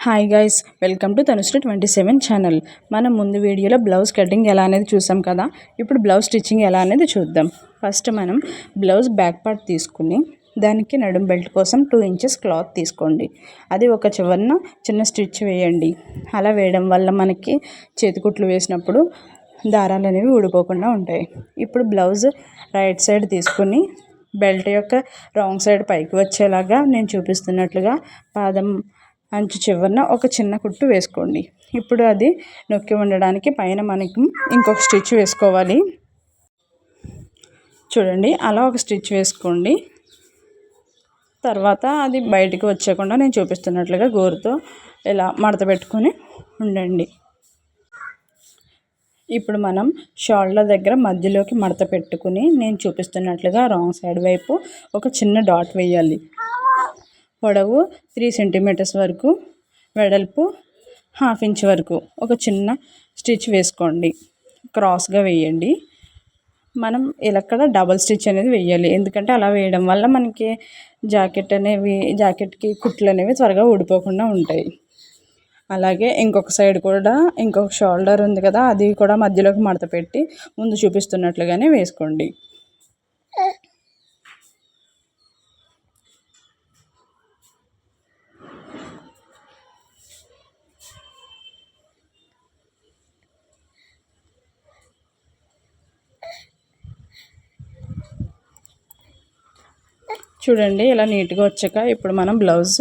Hi guys, welcome to Tanushree 27 channel. మనం ముందు వీడియోలో బ్లౌజ్ కటింగ్ ఎలా అనేది చూసాం కదా. ఇప్పుడు బ్లౌజ్ స్టిచ్చింగ్ ఎలా అనేది చూద్దాం. ఫస్ట్ మనం బ్లౌజ్ బ్యాక్ పార్ట్ తీసుకుని దానికి నడుం బెల్ట్ కోసం 2 ఇంచెస్ క్లాత్ తీసుకోండి. అది ఒక చివరన చిన్న స్టిచ్ వేయండి. అలా వేయడం వల్ల మనకి చేతికుట్లు వేసినప్పుడు దారాలు అనేవి ఊడిపోకుండా ఉంటాయి. ఇప్పుడు బ్లౌజ్ రైట్ సైడ్ తీసుకుని బెల్ట్ యొక్క రాంగ్ సైడ్ పైకి వచ్చేలాగా నేను చూపిస్తున్నట్లుగా పాదం అంచు చివరన ఒక చిన్న కుట్టు వేసుకోండి. ఇప్పుడు అది నొక్కి ఉండడానికి పైన మనకి ఇంకొక స్టిచ్ వేసుకోవాలి. చూడండి, అలా ఒక స్టిచ్ వేసుకోండి. తర్వాత అది బయటికి వచ్చేయకుండా నేను చూపిస్తున్నట్లుగా గోరుతో ఇలా మడత పెట్టుకొని ఉండండి. ఇప్పుడు మనం షోల్డర్ దగ్గర మధ్యలోకి మడత పెట్టుకుని నేను చూపిస్తున్నట్లుగా రాంగ్ సైడ్ వైపు ఒక చిన్న డాట్ వేయాలి. పొడవు 3 సెంటీమీటర్స్ వరకు, వెడల్పు 1/2 ఇంచ్ వరకు ఒక చిన్న స్టిచ్ వేసుకోండి. క్రాస్గా వేయండి. మనం ఇక్కడ డబల్ స్టిచ్ అనేది వేయాలి. ఎందుకంటే అలా వేయడం వల్ల మనకి జాకెట్కి కుట్లు అనేవి త్వరగా ఊడిపోకుండా ఉంటాయి. అలాగే ఇంకొక సైడ్ కూడా ఇంకొక షోల్డర్ ఉంది కదా, అది కూడా మధ్యలోకి మడత పెట్టి ముందు చూపిస్తున్నట్లుగానే వేసుకోండి. చూడండి, ఇలా నీట్గా వచ్చాక ఇప్పుడు మనం బ్లౌజ్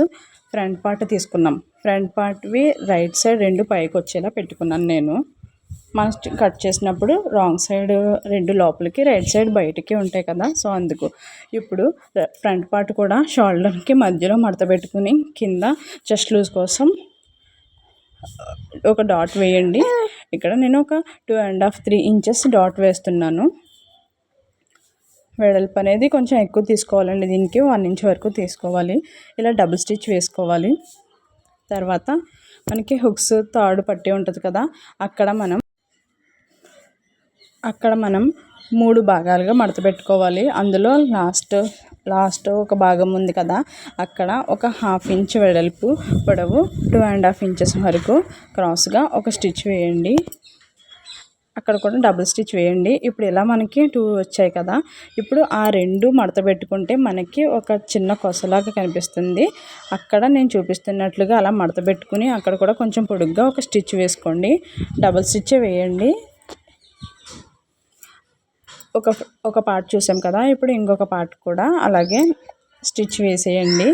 ఫ్రంట్ పార్ట్ తీసుకున్నాం. ఫ్రంట్ పార్ట్వి రైట్ సైడ్ 2 పైకి వచ్చేలా పెట్టుకున్నాను నేను. మనం కట్ చేసినప్పుడు రాంగ్ సైడ్ 2 లోపలికి, రైట్ సైడ్ బయటికి ఉంటాయి కదా, సో అందుకు. ఇప్పుడు ఫ్రంట్ పార్ట్ కూడా షోల్డర్కి మధ్యలో మడత పెట్టుకుని కింద చెస్ట్ లూజ్ కోసం ఒక డాట్ వేయండి. ఇక్కడ నేను ఒక 2.5-3 ఇంచెస్ డాట్ వేస్తున్నాను. వెడల్పు అనేది కొంచెం ఎక్కువ తీసుకోవాలండి. దీనికి 1 ఇంచ్ వరకు తీసుకోవాలి. ఇలా డబుల్ స్టిచ్ వేసుకోవాలి. తర్వాత మనకి హుక్స్ తాడు పట్టి ఉంటుంది కదా, అక్కడ మనం 3 భాగాలుగా మడత పెట్టుకోవాలి. అందులో లాస్ట్ ఒక భాగం ఉంది కదా, అక్కడ ఒక 1/2 ఇంచ్ వెడల్పు, పొడవు 2.5 ఇంచెస్ వరకు క్రాస్గా ఒక స్టిచ్ వేయండి. అక్కడ కూడా డబుల్ స్టిచ్ వేయండి. ఇప్పుడు ఇలా మనకి 2 వచ్చాయి కదా, ఇప్పుడు ఆ 2 మడత పెట్టుకుంటే మనకి ఒక చిన్న కొసలాగా కనిపిస్తుంది. అక్కడ నేను చూపిస్తున్నట్లుగా అలా మడత పెట్టుకుని అక్కడ కూడా కొంచెం పొడుగ్గా ఒక స్టిచ్ వేసుకోండి. డబుల్ స్టిచ్ వేయండి. ఒక పార్ట్ చూసాం కదా, ఇప్పుడు ఇంకొక పార్ట్ కూడా అలాగే స్టిచ్ వేసేయండి.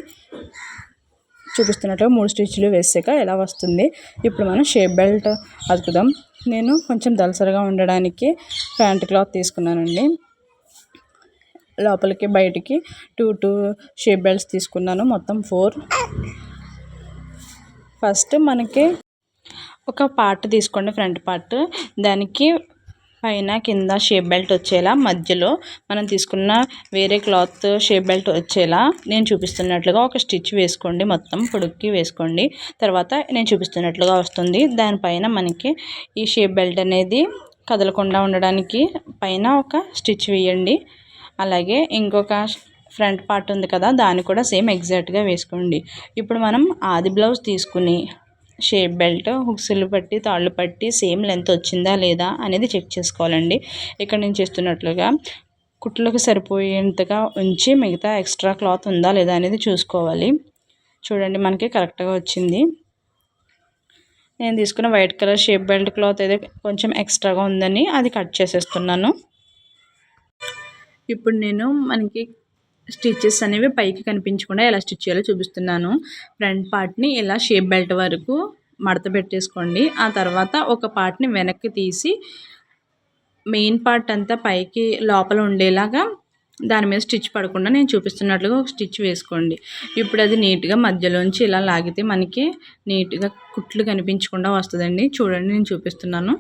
చూపిస్తున్నట్టుగా 3 స్టిచ్లు వేసాక ఎలా వస్తుంది. ఇప్పుడు మనం షేప్ బెల్ట్ అతుకుదాం. నేను కొంచెం దలసరిగా ఉండడానికి ప్యాంట్ క్లాత్ తీసుకున్నానండి. లోపలికి బయటికి 2 షేప్ బెల్ట్స్ తీసుకున్నాను, మొత్తం 4. ఫస్ట్ మనకి ఒక పార్ట్ తీసుకోండి, ఫ్రంట్ పార్ట్. దానికి పైన కింద షేప్ బెల్ట్ వచ్చేలా మధ్యలో మనం తీసుకున్న వేరే క్లాత్ షేప్ బెల్ట్ వచ్చేలా నేను చూపిస్తున్నట్లుగా ఒక స్టిచ్ వేసుకోండి. మొత్తం పొడుక్కి వేసుకోండి. తర్వాత నేను చూపిస్తున్నట్లుగా వస్తుంది. దానిపైన మనకి ఈ షేప్ బెల్ట్ అనేది కదలకుండా ఉండడానికి పైన ఒక స్టిచ్ వేయండి. అలాగే ఇంకొక ఫ్రంట్ పార్ట్ ఉంది కదా, దాన్ని కూడా సేమ్ ఎగ్జాక్ట్గా వేసుకోండి. ఇప్పుడు మనం ఆది బ్లౌజ్ తీసుకుని షేప్ బెల్ట్, హుక్స్లు పట్టి, తాళ్ళు పట్టి సేమ్ లెంత్ వచ్చిందా లేదా అనేది చెక్ చేసుకోవాలండి. ఇక్కడ నేను చేస్తున్నట్లుగా కుట్లకు సరిపోయేంతగా ఉంచి మిగతా ఎక్స్ట్రా క్లాత్ ఉందా లేదా అనేది చూసుకోవాలి. చూడండి, మనకి కరెక్ట్గా వచ్చింది. నేను తీసుకున్న white colour shape belt cloth అయితే కొంచెం ఎక్స్ట్రాగా ఉందని అది కట్ చేసేస్తున్నాను. ఇప్పుడు నేను మనకి స్టిచెస్ అనేవి పైకి కనిపించకుండా ఎలా స్టిచ్ చేయాలో చూపిస్తున్నాను. ఫ్రంట్ పార్ట్ని ఇలా షేప్ బెల్ట్ వరకు మడత పెట్టేసుకోండి. ఆ తర్వాత ఒక పార్ట్ని వెనక్కి తీసి మెయిన్ పార్ట్ అంతా పైకి లోపల ఉండేలాగా దాని మీద స్టిచ్ పడకుండా నేను చూపిస్తున్నట్లుగా ఒక స్టిచ్ వేసుకోండి. ఇప్పుడు అది నీట్గా మధ్యలోంచి ఇలా లాగితే మనకి నీట్గా కుట్లు కనిపించకుండా వస్తుందండి. చూడండి, నేను చూపిస్తున్నాను.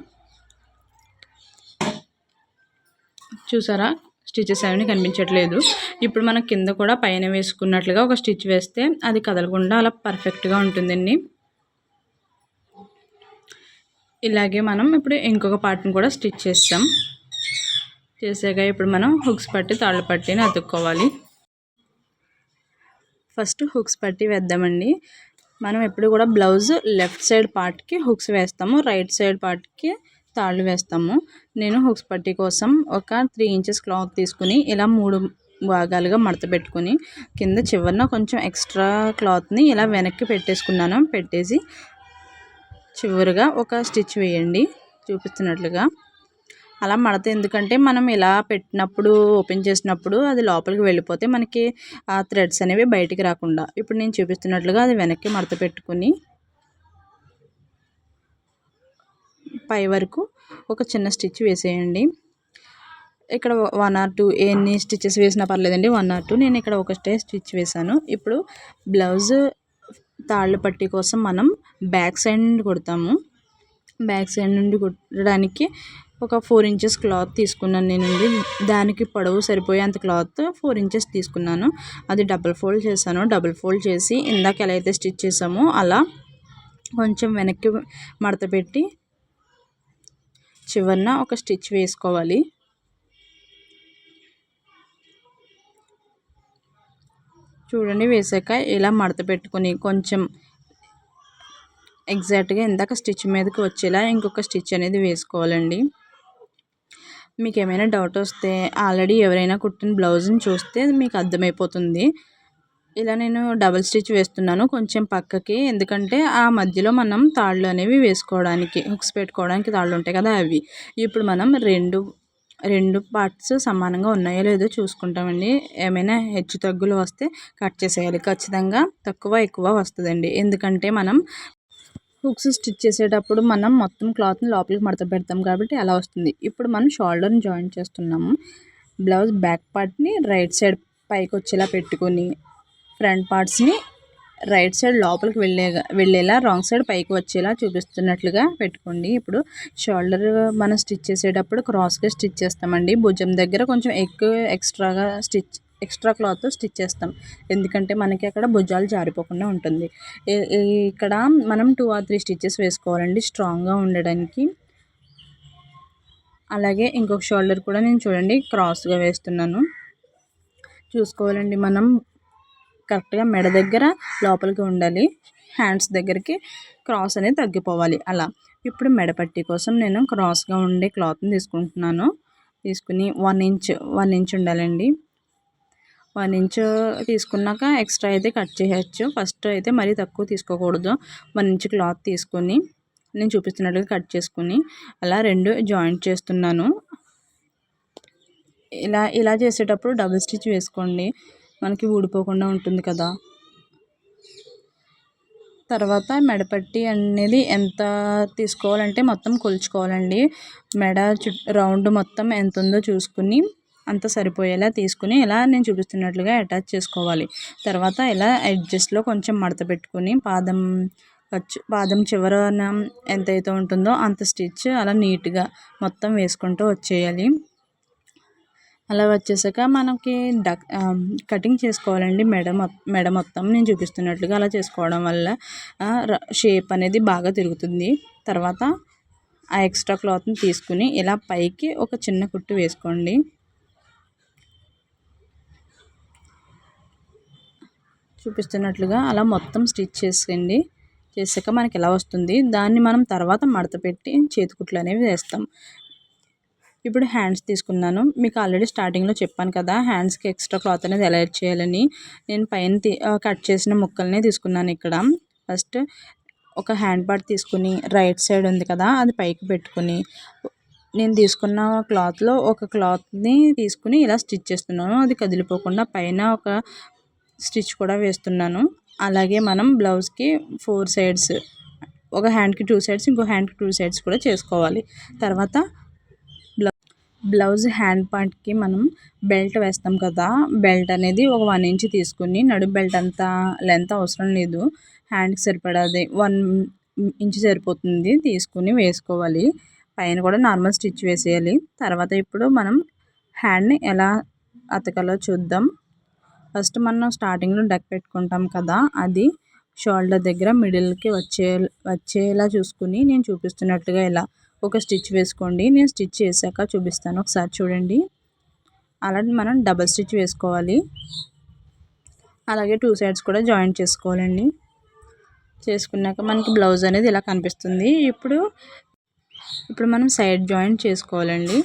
చూసారా, స్టిచెస్ అవన్నీ కనిపించట్లేదు. ఇప్పుడు మనం కింద కూడా పైన వేసుకున్నట్లుగా ఒక స్టిచ్ వేస్తే అది కదలకుండా అలా పర్ఫెక్ట్గా ఉంటుందండి. ఇలాగే మనం ఇప్పుడు ఇంకొక పార్ట్ని కూడా స్టిచ్ చేసాక ఇప్పుడు మనం హుక్స్ పట్టి, తాళ్ళు పట్టిని అతుక్కోవాలి. ఫస్ట్ హుక్స్ పట్టి వేద్దామండి. మనం ఎప్పుడు కూడా బ్లౌజ్ లెఫ్ట్ సైడ్ పార్ట్కి హుక్స్ వేస్తాము, రైట్ సైడ్ పార్ట్కి తాళ్ళు వేస్తాము. నేను హుక్స్ పట్టీ కోసం ఒక 3 ఇంచెస్ క్లాత్ తీసుకుని ఇలా 3 భాగాలుగా మడత పెట్టుకుని కింద చివరన కొంచెం ఎక్స్ట్రా క్లాత్ని ఇలా వెనక్కి పెట్టేసుకున్నాను. పెట్టేసి చివరిగా ఒక స్టిచ్ వేయండి చూపిస్తున్నట్లుగా. అలా మడత ఎందుకంటే మనం ఇలా పెట్టినప్పుడు ఓపెన్ చేసినప్పుడు అది లోపలికి వెళ్ళిపోతే మనకి ఆ థ్రెడ్స్ అనేవి బయటికి రాకుండా. ఇప్పుడు నేను చూపిస్తున్నట్లుగా అది వెనక్కి మడత పెట్టుకుని పై వరకు ఒక చిన్న స్టిచ్ వేసేయండి. ఇక్కడ 1 or 2 ఎన్ని స్టిచెస్ వేసినా పర్లేదండి, 1 or 2. నేను ఇక్కడ ఒకటే స్టిచ్ వేసాను. ఇప్పుడు బ్లౌజ్ తాళ్ళ పట్టీ కోసం మనం బ్యాక్ సైడ్ నుండి కుడతాము. బ్యాక్ సైడ్ నుండి కుట్టడానికి ఒక 4 ఇంచెస్ క్లాత్ తీసుకున్నాను నేనండి. దానికి పొడవు సరిపోయేంత క్లాత్ 4 ఇంచెస్ తీసుకున్నాను. అది డబుల్ ఫోల్డ్ చేశాను. డబుల్ ఫోల్డ్ చేసి ఇందాక ఎలా అయితే స్టిచ్ చేసామో అలా కొంచెం వెనక్కి మడత పెట్టి చివరన ఒక స్టిచ్ వేసుకోవాలి. చూడండి, వేసాక ఇలా మడత పెట్టుకుని కొంచెం ఎగ్జాక్ట్గా ఇందాక స్టిచ్ మీదకి వచ్చేలా ఇంకొక స్టిచ్ అనేది వేసుకోవాలండి. మీకు ఏమైనా డౌట్ వస్తే ఆల్రెడీ ఎవరైనా కుట్టిన బ్లౌజ్ని చూస్తే మీకు అర్థమైపోతుంది. ఇలా నేను డబుల్ స్టిచ్ వేస్తున్నాను కొంచెం పక్కకి, ఎందుకంటే ఆ మధ్యలో మనం తాళ్ళు అనేవి వేసుకోవడానికి, హుక్స్ పెట్టుకోవడానికి తాళ్ళు ఉంటాయి కదా అవి. ఇప్పుడు మనం రెండు పార్ట్స్ సమానంగా ఉన్నాయో లేదో చూసుకుంటామండి. ఏమైనా హెచ్చు తగ్గులు వస్తే కట్ చేసేయాలి. ఖచ్చితంగా తక్కువ ఎక్కువ వస్తుందండి, ఎందుకంటే మనం హుక్స్ స్టిచ్ చేసేటప్పుడు మనం మొత్తం క్లాత్ని లోపలికి మడత పెడతాం కాబట్టి అలా వస్తుంది. ఇప్పుడు మనం షోల్డర్ని జాయిన్ చేస్తున్నాము. బ్లౌజ్ బ్యాక్ పార్ట్ని రైట్ సైడ్ పైకి వచ్చేలా పెట్టుకొని ఫ్రంట్ పార్ట్స్ని రైట్ సైడ్ లోపలికి వెళ్ళేలా రాంగ్ సైడ్ పైకి వచ్చేలా చూపిస్తున్నట్లుగా పెట్టుకోండి. ఇప్పుడు షోల్డర్ మనం స్టిచ్ చేసేటప్పుడు క్రాస్గా స్టిచ్ చేస్తామండి. భుజం దగ్గర కొంచెం ఎక్స్ట్రా క్లాత్ స్టిచ్ చేస్తాం, ఎందుకంటే మనకి అక్కడ భుజాలు జారిపోకుండా ఉంటుంది. ఇక్కడ మనం 2 or 3 స్టిచెస్ వేసుకోవాలండి స్ట్రాంగ్గా ఉండడానికి. అలాగే ఇంకొక షోల్డర్ కూడా నేను చూడండి క్రాస్గా వేస్తున్నాను. చూసుకోవాలండి, మనం కరెక్ట్గా మెడ దగ్గర లోపలికి ఉండాలి, హ్యాండ్స్ దగ్గరికి క్రాస్ అనేది తగ్గిపోవాలి అలా. ఇప్పుడు మెడ పట్టీ కోసం నేను క్రాస్గా ఉండే క్లాత్ని తీసుకుంటున్నాను. తీసుకుని 1 ఇంచ్ ఉండాలండి. 1 ఇంచ్ తీసుకున్నాక ఎక్స్ట్రా అయితే కట్ చేయొచ్చు. ఫస్ట్ అయితే మరీ తక్కువ తీసుకోకూడదు. 1 ఇంచ్ క్లాత్ తీసుకొని నేను చూపిస్తున్నట్టుగా కట్ చేసుకుని అలా 2 జాయింట్ చేస్తున్నాను. ఇలా చేసేటప్పుడు డబుల్ స్టిచ్ వేసుకోండి, మనకి ఊడిపోకుండా ఉంటుంది కదా. తర్వాత మెడపట్టి అనేది ఎంత తీసుకోవాలంటే మొత్తం కొలుచుకోవాలండి. మెడ రౌండ్ మొత్తం ఎంత ఉందో చూసుకుని అంత సరిపోయేలా తీసుకుని ఇలా నేను చూపిస్తున్నట్లుగా అటాచ్ చేసుకోవాలి. తర్వాత ఇలా ఎడ్జెస్లో కొంచెం మడత పెట్టుకుని పాదం చివరన ఎంతైతే ఉంటుందో అంత స్టిచ్ అలా నీట్గా మొత్తం వేసుకుంటూ వచ్చేయాలి. అలా వచ్చేసాక మనకి కటింగ్ చేసుకోవాలండి మెడ మొత్తం నేను చూపిస్తున్నట్లుగా అలా చేసుకోవడం వల్ల షేప్ అనేది బాగా తిరుగుతుంది. తర్వాత ఆ ఎక్స్ట్రా క్లాత్ని తీసుకుని ఇలా పైకి ఒక చిన్న కుట్టు వేసుకోండి. చూపిస్తున్నట్లుగా అలా మొత్తం స్టిచ్ చేసుకోండి. చేసాక మనకి ఎలా వస్తుంది, దాన్ని మనం తర్వాత మడత పెట్టి చేతికుట్లు అనేవి వేస్తాం. ఇప్పుడు హ్యాండ్స్ తీసుకున్నాను. మీకు ఆల్రెడీ స్టార్టింగ్లో చెప్పాను కదా హ్యాండ్స్కి ఎక్స్ట్రా క్లాత్ అనేది ఎలా చేయాలని. నేను పైన కట్ చేసిన ముక్కల్ని తీసుకున్నాను. ఇక్కడ ఫస్ట్ ఒక హ్యాండ్ పార్ట్ తీసుకుని రైట్ సైడ్ ఉంది కదా అది పైకి పెట్టుకుని నేను తీసుకున్న క్లాత్లో ఒక క్లాత్ని తీసుకుని ఇలా స్టిచ్ చేస్తున్నాను. అది కదిలిపోకుండా పైన ఒక స్టిచ్ కూడా వేస్తున్నాను. అలాగే మనం బ్లౌజ్కి 4 సైడ్స్, ఒక హ్యాండ్కి 2 సైడ్స్ ఇంకో హ్యాండ్కి 2 సైడ్స్ కూడా చేసుకోవాలి. తర్వాత బ్లౌజ్ హ్యాండ్ పార్ట్కి మనం బెల్ట్ వేస్తాం కదా, బెల్ట్ అనేది ఒక 1 ఇంచ్ తీసుకుని, నడుం బెల్ట్ అంతా లెంత్ అవసరం లేదు, హ్యాండ్కి సరిపడాది 1 ఇంచ్ సరిపోతుంది తీసుకుని వేసుకోవాలి. పైన కూడా నార్మల్ స్టిచ్ వేసేయాలి. తర్వాత ఇప్పుడు మనం హ్యాండ్ని ఎలా అతకాలో చూద్దాం. ఫస్ట్ మనం స్టార్టింగ్లో డక్ పెట్టుకుంటాం కదా, అది షోల్డర్ దగ్గర మిడిల్కి వచ్చేలా చూసుకుని నేను చూపిస్తున్నట్టుగా ఇలా ఒక స్టిచ్ వేసుకోండి. నేను స్టిచ్ చేశాక చూపిస్తాను, ఒకసారి చూడండి. అలాగే మనం డబల్ స్టిచ్ వేసుకోవాలి. అలాగే 2 సైడ్స్ కూడా జాయింట్ చేసుకోవాలండి. చేసుకున్నాక మనకి బ్లౌజ్ అనేది ఇలా కనిపిస్తుంది. ఇప్పుడు మనం సైడ్ జాయింట్ చేసుకోవాలండి.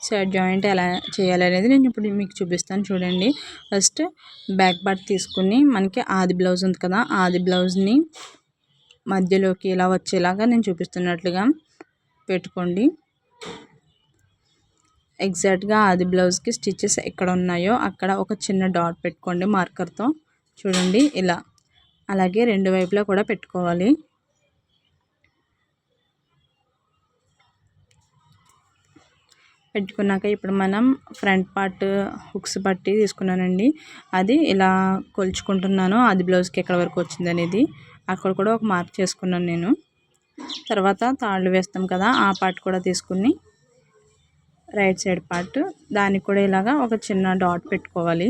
సైడ్ జాయింట్ ఎలా చేయాలి అనేది నేను ఇప్పుడు మీకు చూపిస్తాను చూడండి. ఫస్ట్ బ్యాక్ పార్ట్ తీసుకుని మనకి ఆది బ్లౌజ్ ఉంది కదా, ఆది బ్లౌజ్ని మధ్యలోకి ఇలా వచ్చేలాగా నేను చూపిస్తున్నట్లుగా పెట్టుకోండి. ఎగ్జాక్ట్గా ఆది బ్లౌజ్కి స్టిచెస్ ఎక్కడ ఉన్నాయో అక్కడ ఒక చిన్న డాట్ పెట్టుకోండి మార్కర్తో. చూడండి ఇలా. అలాగే రెండు వైపులా కూడా పెట్టుకోవాలి. పెట్టుకున్నాక ఇప్పుడు మనం ఫ్రంట్ పార్ట్ హుక్స్ పట్టి తీసుకున్నానండి. అది ఇలా కొలుచుకుంటున్నాను ఆది బ్లౌజ్కి ఎక్కడ వరకు వచ్చింది అనేది. అక్కడ కూడా ఒక మార్క్ చేసుకున్నాను నేను. తర్వాత తాళ్ళు వేస్తాం కదా, ఆ పార్ట్ కూడా తీసుకుని రైట్ సైడ్ పార్ట్ దానికి కూడా ఇలాగా ఒక చిన్న డాట్ పెట్టుకోవాలి.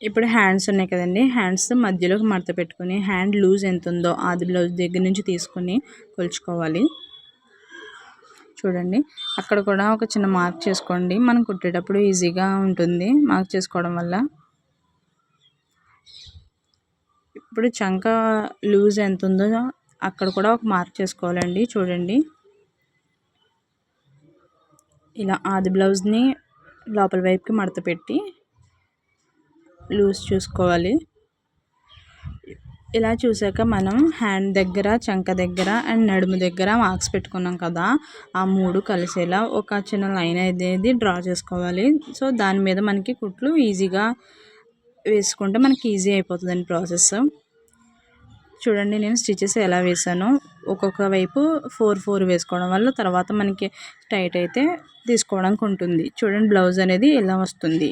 ఇప్పుడు హ్యాండ్స్ ఉన్నాయి కదండి, హ్యాండ్స్ మధ్యలోకి మడత పెట్టుకుని హ్యాండ్ లూజ్ ఎంత ఉందో ఆది బ్లౌజ్ దగ్గర నుంచి తీసుకుని కొలుచుకోవాలి. చూడండి అక్కడ కూడా ఒక చిన్న మార్క్ చేసుకోండి, మనం కుట్టేటప్పుడు ఈజీగా ఉంటుంది మార్క్ చేసుకోవడం వల్ల. ఇప్పుడు చంక లూజ్ ఎంత ఉందో అక్కడ కూడా ఒక మార్క్ చేసుకోవాలండి. చూడండి ఇలా ఆది బ్లౌజ్ని లోపల వైపుకి మడత పెట్టి లూజ్ చూసుకోవాలి. ఇలా చూసాక మనం హ్యాండ్ దగ్గర, చంక దగ్గర అండ్ నడుము దగ్గర మార్క్స్ పెట్టుకున్నాం కదా, ఆ మూడు కలిసేలా ఒక చిన్న లైన్ అనేది డ్రా చేసుకోవాలి. సో దాని మీద మనకి కుట్లు ఈజీగా వేసుకుంటే మనకి ఈజీ అయిపోతుందండి ప్రాసెస్. చూడండి నేను స్టిచెస్ ఎలా వేసానో ఒక్కొక్క వైపు 4 వేసుకోవడం వల్ల తర్వాత మనకి టైట్ అయితే తీసుకోవడానికి ఉంటుంది. చూడండి బ్లౌజ్ అనేది ఎలా వస్తుంది.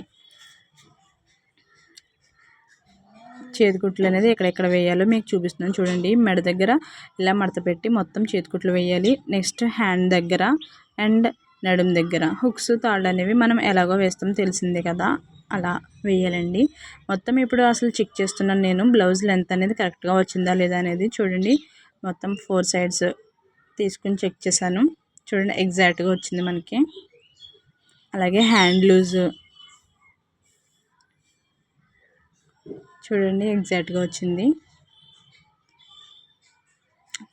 చేతికుట్లు అనేది ఎక్కడెక్కడ వేయాలో మీకు చూపిస్తున్నాను చూడండి. మెడ దగ్గర ఇలా మడత పెట్టి మొత్తం చేతికుట్లు వేయాలి. నెక్స్ట్ హ్యాండ్ దగ్గర అండ్ నడుము దగ్గర హుక్స్ తాళ్ళు అనేవి మనం ఎలాగో వేస్తాం తెలిసిందే కదా, అలా వేయాలండి మొత్తం. ఇప్పుడు అసలు చెక్ చేస్తున్నాను నేను బ్లౌజ్ లెంత్ అనేది కరెక్ట్గా వచ్చిందా లేదా అనేది. చూడండి మొత్తం 4 సైడ్స్ తీసుకుని చెక్ చేశాను. చూడండి ఎగ్జాక్ట్గా వచ్చింది మనకి. అలాగే హ్యాండ్ లూజ్ చూడండి ఎగ్జాక్ట్గా వచ్చింది.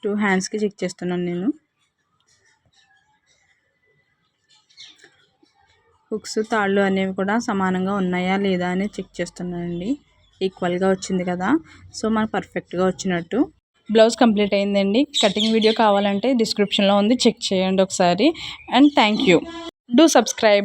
2 హ్యాండ్స్కి చెక్ చేస్తున్నాను నేను. హుక్స్ తాళ్ళు అనేవి కూడా సమానంగా ఉన్నాయా లేదా అని చెక్ చేస్తున్నానండి. ఈక్వల్గా వచ్చింది కదా, సో మనకు పర్ఫెక్ట్గా వచ్చినట్టు. బ్లౌజ్ కంప్లీట్ అయిందండి. కటింగ్ వీడియో కావాలంటే డిస్క్రిప్షన్లో ఉంది, చెక్ చేయండి ఒకసారి. And thank you. Do subscribe.